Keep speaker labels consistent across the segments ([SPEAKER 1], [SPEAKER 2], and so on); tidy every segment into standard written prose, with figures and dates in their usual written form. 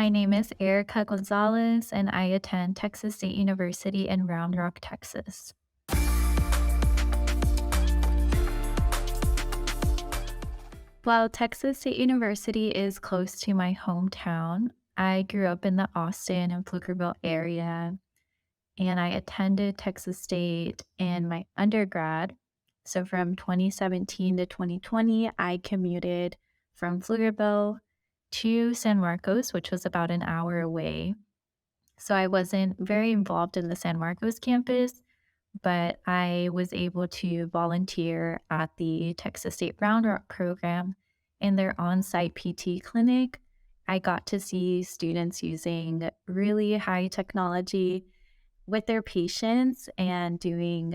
[SPEAKER 1] My name is Erika Gonzalez, and I attend Texas State University in Round Rock, Texas. While Texas State University is close to my hometown, I grew up in the Austin and Pflugerville area, and I attended Texas State in my undergrad. So from 2017 to 2020, I commuted from Pflugerville to San Marcos, which was about an hour away. So I wasn't very involved in the San Marcos campus, but I was able to volunteer at the Texas State Round Rock program in their on site PT clinic. I got to see students using really high technology with their patients and doing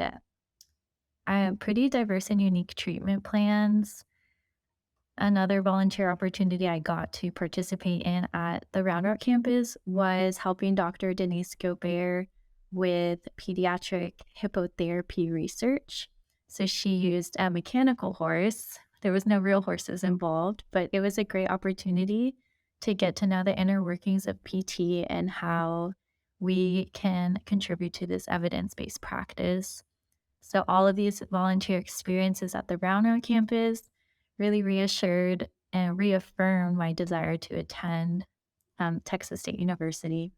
[SPEAKER 1] pretty diverse and unique treatment plans. Another volunteer opportunity I got to participate in at the Round Rock campus was helping Dr. Denise Gobert with pediatric hippotherapy research. So she used a mechanical horse. There was no real horses involved, but it was a great opportunity to get to know the inner workings of PT and how we can contribute to this evidence-based practice. So all of these volunteer experiences at the Round Rock campus really reassured and reaffirmed my desire to attend Texas State University.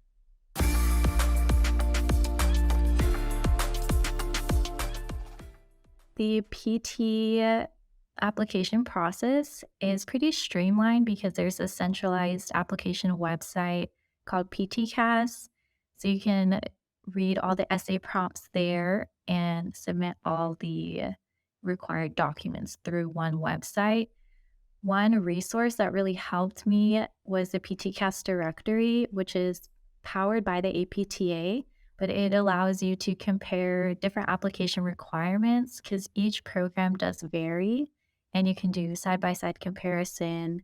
[SPEAKER 1] The PT application process is pretty streamlined because there's a centralized application website called PTCAS. So you can read all the essay prompts there and submit all the required documents through one website. One resource that really helped me was the PTCAS directory, which is powered by the APTA, but it allows you to compare different application requirements because each program does vary, and you can do side-by-side comparison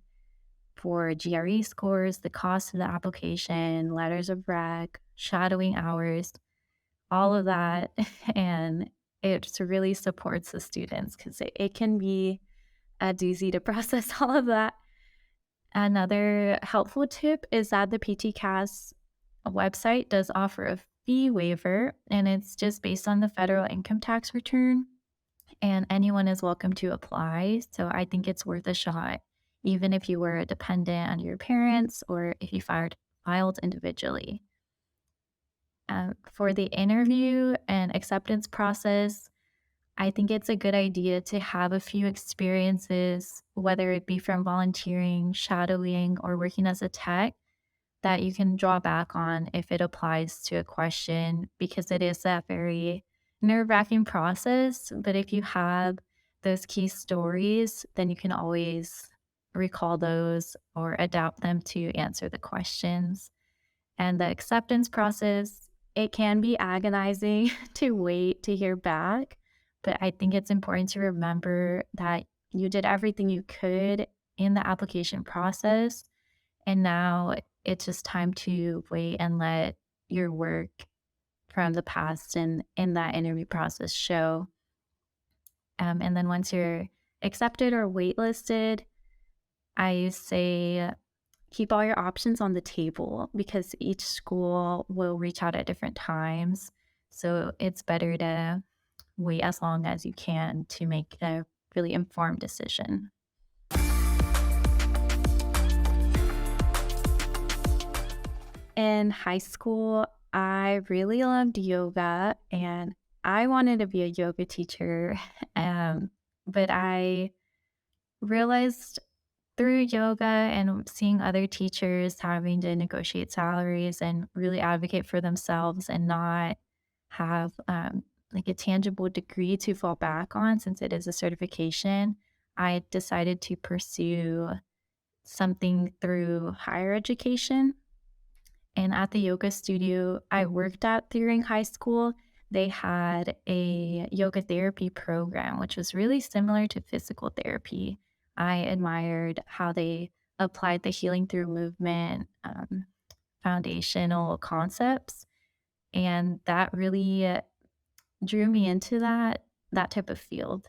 [SPEAKER 1] for GRE scores, the cost of the application, letters of rec, shadowing hours, all of that. And it really supports the students because it can be a doozy to process all of that. Another helpful tip is that the PTCAS website does offer a fee waiver, and it's just based on the federal income tax return, and anyone is welcome to apply. So I think it's worth a shot, even if you were a dependent on your parents or if you filed individually. For the interview and acceptance process, I think it's a good idea to have a few experiences, whether it be from volunteering, shadowing, or working as a tech, that you can draw back on if it applies to a question, because it is a very nerve-wracking process. But if you have those key stories, then you can always recall those or adapt them to answer the questions. And the acceptance process, it can be agonizing to wait to hear back, but I think it's important to remember that you did everything you could in the application process, and now it's just time to wait and let your work from the past and in that interview process show. And then once you're accepted or waitlisted, I say keep all your options on the table because each school will reach out at different times. So it's better to wait as long as you can to make a really informed decision. In high school, I really loved yoga and I wanted to be a yoga teacher. But I realized through yoga and seeing other teachers having to negotiate salaries and really advocate for themselves and not have like a tangible degree to fall back on since it is a certification, I decided to pursue something through higher education. And at the yoga studio I worked at during high school, they had a yoga therapy program, which was really similar to physical therapy. I admired how they applied the healing through movement foundational concepts, and that really drew me into that type of field.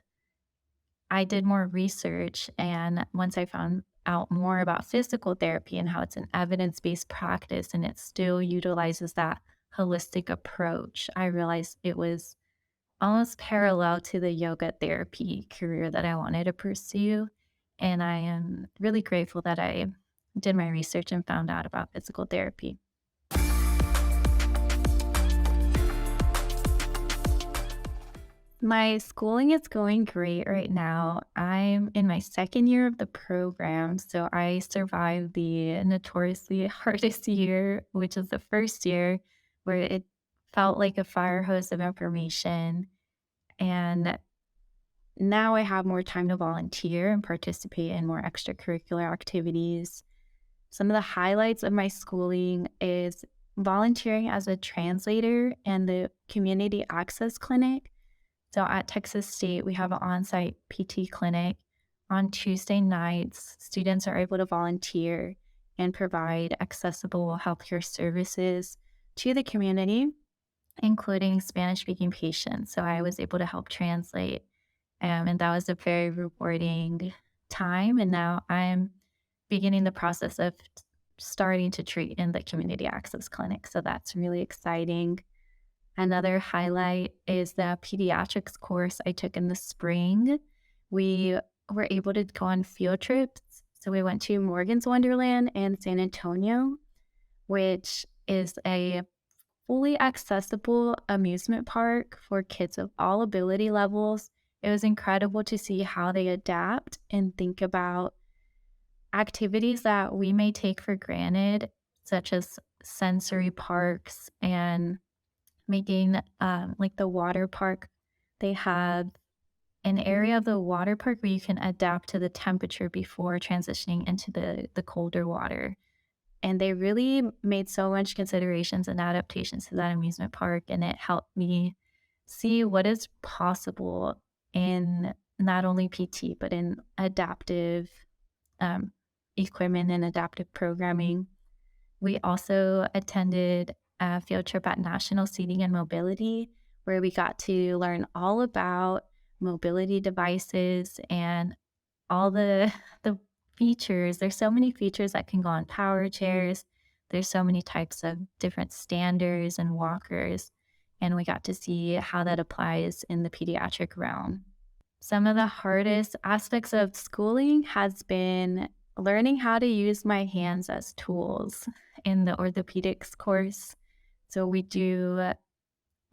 [SPEAKER 1] I did more research, and once I found out more about physical therapy and how it's an evidence-based practice and it still utilizes that holistic approach, I realized it was almost parallel to the yoga therapy career that I wanted to pursue. And I am really grateful that I did my research and found out about physical therapy. My schooling is going great right now. I'm in my second year of the program, so I survived the notoriously hardest year, which is the first year, where it felt like a fire hose of information. And now I have more time to volunteer and participate in more extracurricular activities. Some of the highlights of my schooling is volunteering as a translator in the community access clinic. So at Texas State, we have an on-site PT clinic. On Tuesday nights, students are able to volunteer and provide accessible healthcare services to the community, including Spanish-speaking patients. So I was able to help translate, and that was a very rewarding time. And now I'm beginning the process of starting to treat in the community access clinic. So that's really exciting. Another highlight is the pediatrics course I took in the spring. We were able to go on field trips. So we went to Morgan's Wonderland in San Antonio, which is a fully accessible amusement park for kids of all ability levels. It was incredible to see how they adapt and think about activities that we may take for granted, such as sensory parks and making like the water park. They have an area of the water park where you can adapt to the temperature before transitioning into the colder water. And they really made so much considerations and adaptations to that amusement park, and it helped me see what is possible in not only PT, but in adaptive um, equipment and adaptive programming. We also attended a field trip at National Seating and Mobility, where we got to learn all about mobility devices and all the features. There's so many features that can go on power chairs. There's so many types of different standers and walkers, and we got to see how that applies in the pediatric realm. Some of the hardest aspects of schooling has been learning how to use my hands as tools in the orthopedics course. So we do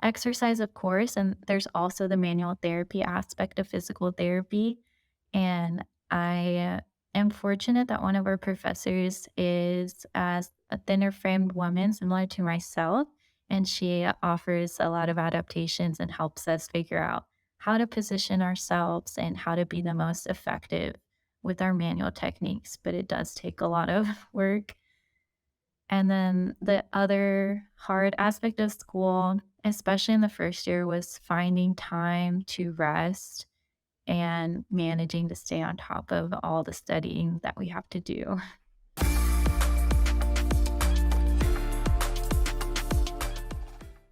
[SPEAKER 1] exercise, of course, and there's also the manual therapy aspect of physical therapy. And I am fortunate that one of our professors is as a thinner framed woman, similar to myself, and she offers a lot of adaptations and helps us figure out how to position ourselves and how to be the most effective with our manual techniques. But it does take a lot of work. And then the other hard aspect of school, especially in the first year, was finding time to rest and managing to stay on top of all the studying that we have to do.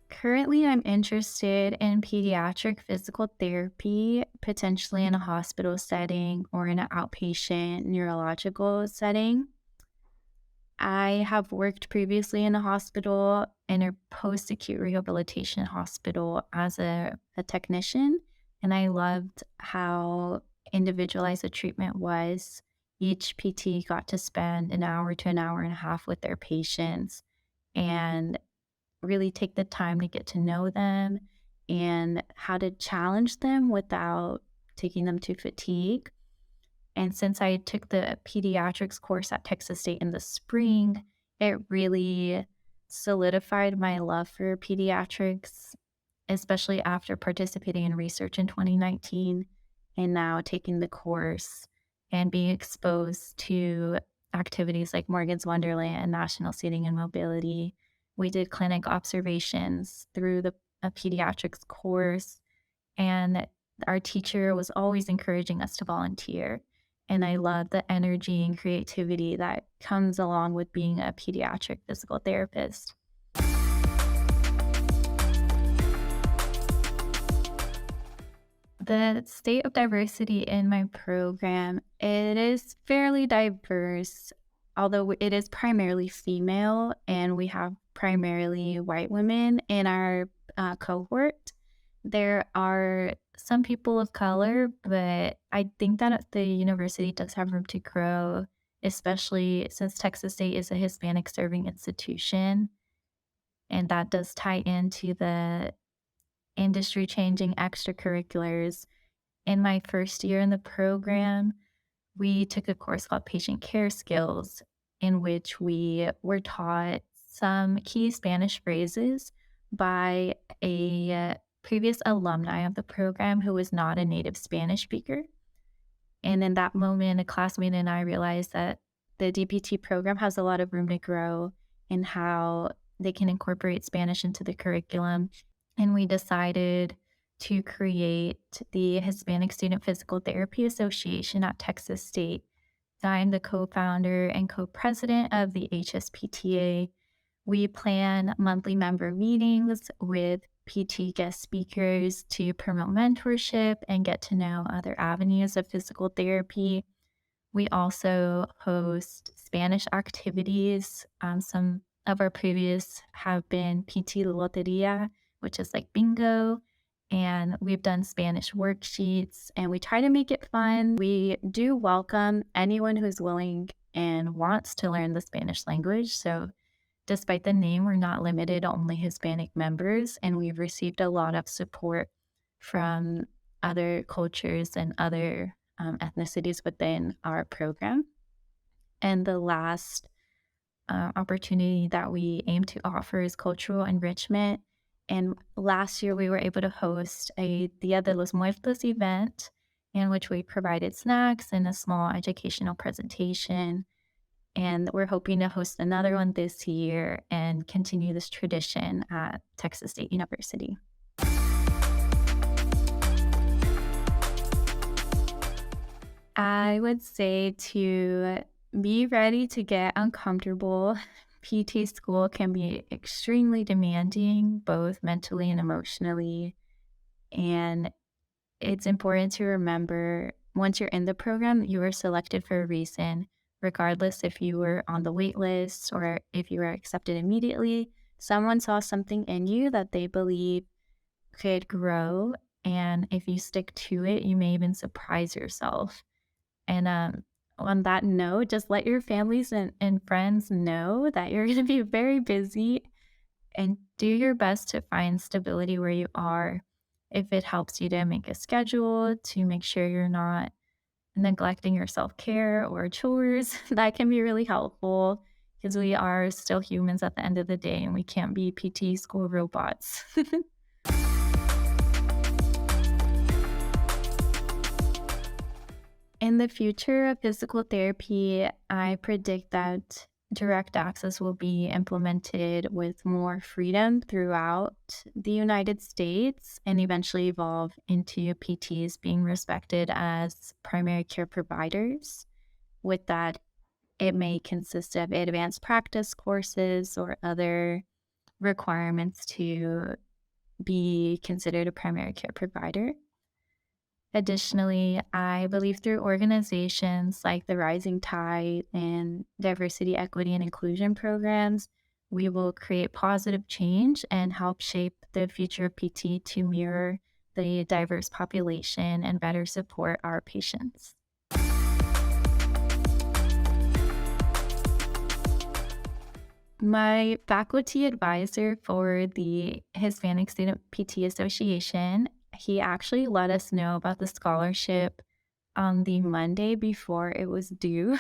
[SPEAKER 1] Currently, I'm interested in pediatric physical therapy, potentially in a hospital setting or in an outpatient neurological setting. I have worked previously in a hospital, in a post-acute rehabilitation hospital as a technician, and I loved how individualized the treatment was. Each PT got to spend an hour to an hour and a half with their patients and really take the time to get to know them and how to challenge them without taking them to fatigue. And since I took the pediatrics course at Texas State in the spring, it really solidified my love for pediatrics, especially after participating in research in 2019 and now taking the course and being exposed to activities like Morgan's Wonderland and National Seating and Mobility. We did clinic observations through a pediatrics course, and our teacher was always encouraging us to volunteer. And I love the energy and creativity that comes along with being a pediatric physical therapist. The state of diversity in my program, it is fairly diverse, although it is primarily female, and we have primarily white women in our cohort. There are some people of color, but I think that the university does have room to grow, especially since Texas State is a Hispanic serving institution. And that does tie into the industry changing extracurriculars. In my first year in the program, we took a course called Patient Care Skills, in which we were taught some key Spanish phrases by a previous alumni of the program who was not a native Spanish speaker. And in that moment, a classmate and I realized that the DPT program has a lot of room to grow in how they can incorporate Spanish into the curriculum. And we decided to create the Hispanic Student Physical Therapy Association at Texas State. I'm the co-founder and co-president of the HSPTA. We plan monthly member meetings with PT guest speakers to promote mentorship and get to know other avenues of physical therapy. We also host Spanish activities. Some of our previous have been PT Loteria, which is like bingo, and we've done Spanish worksheets, and we try to make it fun. We do welcome anyone who's willing and wants to learn the Spanish language. So despite the name, we're not limited to only Hispanic members, and we've received a lot of support from other cultures and other ethnicities within our program. And the last opportunity that we aim to offer is cultural enrichment. And last year, we were able to host a Dia de los Muertos event in which we provided snacks and a small educational presentation. And we're hoping to host another one this year and continue this tradition at Texas State University. I would say to be ready to get uncomfortable. PT school can be extremely demanding, both mentally and emotionally. And it's important to remember once you're in the program, you were selected for a reason, regardless if you were on the wait list or if you were accepted immediately. Someone saw something in you that they believe could grow. And if you stick to it, you may even surprise yourself. And on that note, just let your families and friends know that you're going to be very busy and do your best to find stability where you are. If it helps you to make a schedule, to make sure you're not neglecting your self-care or chores, that can be really helpful because we are still humans at the end of the day and we can't be PT school robots. In the future of physical therapy, I predict that direct access will be implemented with more freedom throughout the United States and eventually evolve into PTs being respected as primary care providers. With that, it may consist of advanced practice courses or other requirements to be considered a primary care provider. Additionally, I believe through organizations like the Rising Tide and diversity, equity, and inclusion programs, we will create positive change and help shape the future of PT to mirror the diverse population and better support our patients. My faculty advisor for the Hispanic Student PT Association, he actually let us know about the scholarship on the Monday before it was due.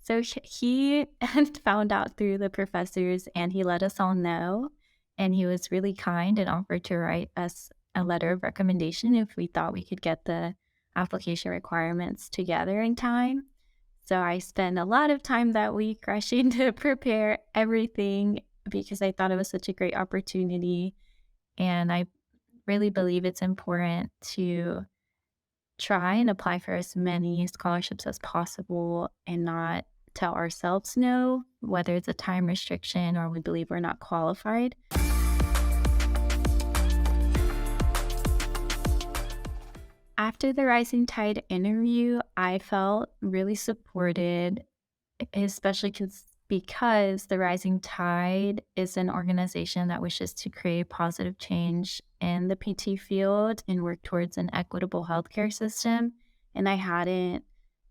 [SPEAKER 1] So he had found out through the professors and he let us all know. And he was really kind and offered to write us a letter of recommendation if we thought we could get the application requirements together in time. So I spent a lot of time that week rushing to prepare everything because I thought it was such a great opportunity. And I really believe it's important to try and apply for as many scholarships as possible and not tell ourselves no, whether it's a time restriction or we believe we're not qualified. After the Rising Tide interview, I felt really supported, especially because the Rising Tide is an organization that wishes to create positive change in the PT field and work towards an equitable healthcare system. And I hadn't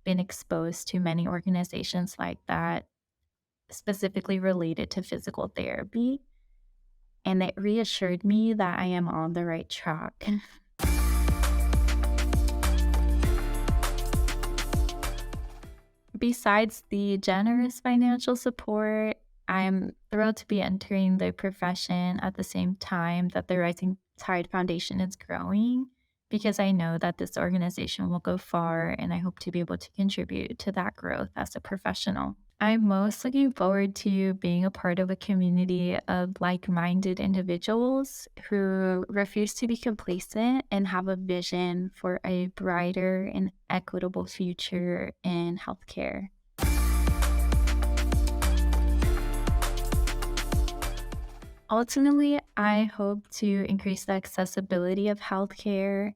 [SPEAKER 1] been exposed to many organizations like that, specifically related to physical therapy. And it reassured me that I am on the right track. Besides the generous financial support, I'm thrilled to be entering the profession at the same time that the Rising Tide Foundation is growing because I know that this organization will go far and I hope to be able to contribute to that growth as a professional. I'm most looking forward to being a part of a community of like minded individuals who refuse to be complacent and have a vision for a brighter and equitable future in healthcare. Ultimately, I hope to increase the accessibility of healthcare.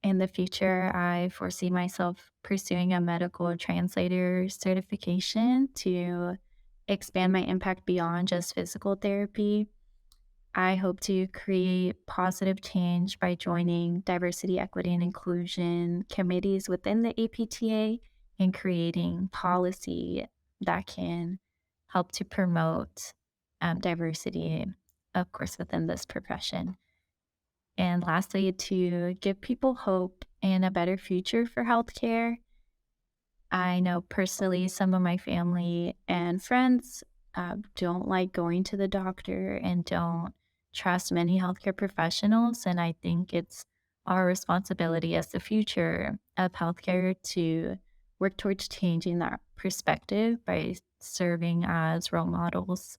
[SPEAKER 1] In the future, I foresee myself pursuing a medical translator certification to expand my impact beyond just physical therapy. I hope to create positive change by joining diversity, equity, and inclusion committees within the APTA and creating policy that can help to promote diversity, of course, within this profession. And lastly, to give people hope and a better future for healthcare. I know personally some of my family and friends don't like going to the doctor and don't trust many healthcare professionals. And I think it's our responsibility as the future of healthcare to work towards changing that perspective by serving as role models